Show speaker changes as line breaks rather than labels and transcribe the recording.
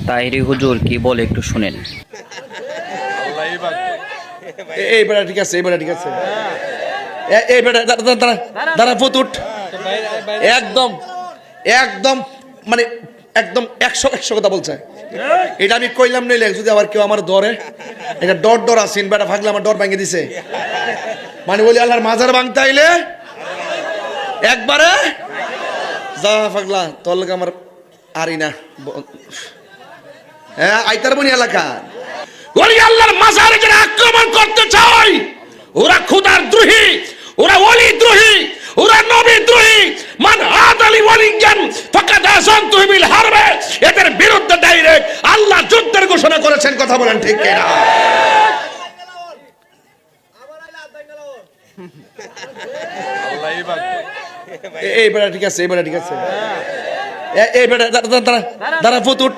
তাহিরি হুজুর কি বলে একটু শুনেন।
এই বেটা ঠিক আছে, এই বেটা ঠিক আছে, এই বেটা দাঁড়া ফুট একদম একদম মানে একদম 100 কথা বলছে। এটা আমি কইলাম নইলে যদি আবার কেউ আমার ডরে, এটা ডর আসেন বেটা ভাগলে আমার ডর ভেঙে দিছে। মানে বলি আল্লাহর মাজার ভাঙতে আইলে একবারে যা পাগলা তোর লোক আমার আরি না। হ্যাঁ আইতার বনি এলাকা ওলি আল্লাহর মাজারে যারা আক্রমণ করতে চায় ওরা খোদার দ্রোহী, ওরা ওলি দ্রোহী, ওরা নবী দ্রোহী। মান আদালি ওয়ালিয়ান ফাকাদ আযানতু বিল হারবে, এদের বিরুদ্ধে ডাইরেক্ট আল্লাহ যুদ্ধের ঘোষণা করেছেন। কথা বলেন ঠিক কিনা? এই বেটা ঠিক আছে, এই বেটা ঠিক আছে, এই বেটা দাঁড়া ফুট